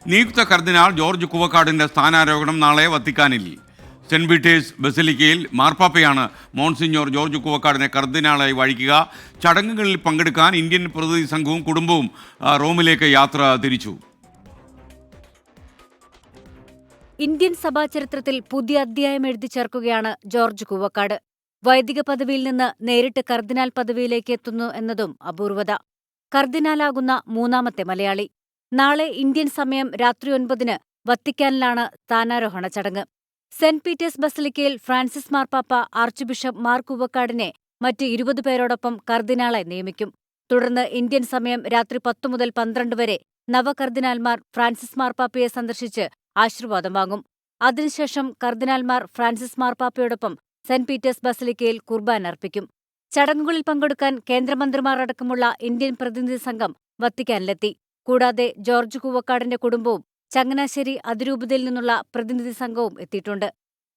നിയുക്ത കർദിനാൾ ജോർജ് കുവക്കാടിന്റെ സ്ഥാനാരോഹണം നാളെ വത്തിക്കാനിൽ. സെന്റ് പീറ്റേഴ്സ് ബസിലിക്കയിൽ മാർപ്പാപ്പയാണ് മോൺസിഞ്ഞോർ ജോർജ് കുവക്കാടിനെ കർദിനാളായി വഴിക്കുക. ചടങ്ങുകളിൽ പങ്കെടുക്കാൻ ഇന്ത്യൻ പ്രതിനിധി സംഘവും കുടുംബവും റോമിലേക്ക് യാത്ര തിരിച്ചു. ഇന്ത്യൻ സഭാചരിത്രത്തിൽ പുതിയ അധ്യായം എഴുതി ചേർക്കുകയാണ് ജോർജ് കുവക്കാട്. വൈദിക പദവിയിൽ നിന്ന് നേരിട്ട് കർദിനാൾ പദവിയിലേക്ക് എത്തുന്നു എന്നതും അപൂർവത. കർദിനാലാകുന്ന മൂന്നാമത്തെ മലയാളി. നാളെ ഇന്ത്യൻ സമയം രാത്രി 9-ന് വത്തിക്കാനിലാണ് സ്ഥാനാരോഹണ ചടങ്ങ്. സെന്റ് പീറ്റേഴ്സ് ബസിലിക്കയിൽ ഫ്രാൻസിസ് മാർപ്പാപ്പ ആർച്ച് ബിഷപ്പ് മാർ കുവക്കാടിനെ മറ്റ് 20 പേരോടൊപ്പം കർദിനാളായി നിയമിക്കും. തുടർന്ന് ഇന്ത്യൻ സമയം രാത്രി 10 മുതൽ 12 വരെ നവകർദിനാൾമാർ ഫ്രാൻസിസ് മാർപ്പാപ്പയെ സന്ദർശിച്ച് ആശീർവാദം വാങ്ങും. അതിനുശേഷം കർദിനാൾമാർ ഫ്രാൻസിസ് മാർപ്പാപ്പയോടൊപ്പം സെന്റ് പീറ്റേഴ്സ് ബസിലിക്കയിൽ കുർബാന അർപ്പിക്കും. ചടങ്ങുകളിൽ പങ്കെടുക്കാൻ കേന്ദ്രമന്ത്രിമാർ അടക്കമുള്ള ഇന്ത്യൻ പ്രതിനിധി സംഘം വത്തിക്കാനിലെത്തി. കൂടാതെ ജോർജ് കുവക്കാടിന്റെ കുടുംബവും ചങ്ങനാശ്ശേരി അതിരൂപതയിൽ നിന്നുള്ള പ്രതിനിധി സംഘവും എത്തിയിട്ടുണ്ട്.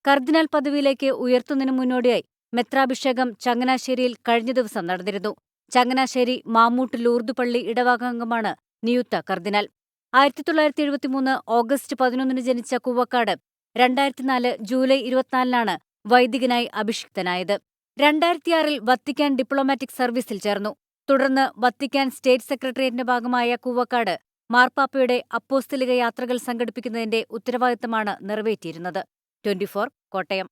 കർദിനാൾ പദവിയിലേക്ക് ഉയർത്തുന്നതിനു മുന്നോടിയായി മെത്രാഭിഷേകം ചങ്ങനാശ്ശേരിയിൽ കഴിഞ്ഞ ദിവസം നടന്നിരുന്നു. ചങ്ങനാശ്ശേരി മാമ്മൂട്ട് ലൂർദ് പള്ളി ഇടവകാംഗമാണ് നിയുക്ത കർദിനാൾ. 1973 ഓഗസ്റ്റ് 11-ന് ജനിച്ച കുവക്കാട് 2004 ജൂലൈ 24-നാണ് വൈദികനായി അഭിഷിക്തനായത്. 2006-ൽ വത്തിക്കാൻ ഡിപ്ലോമാറ്റിക് സർവീസിൽ ചേർന്നു. തുടർന്ന് വത്തിക്കാൻ സ്റ്റേറ്റ് സെക്രട്ടേറിയറ്റിന്റെ ഭാഗമായ കുവക്കാട് മാർപ്പാപ്പയുടെ അപ്പോസ്തലിക യാത്രകൾ സംഘടിപ്പിക്കുന്നതിന്റെ ഉത്തരവാദിത്തമാണ് നിറവേറ്റിയിരുന്നത്. 24 കോട്ടയം.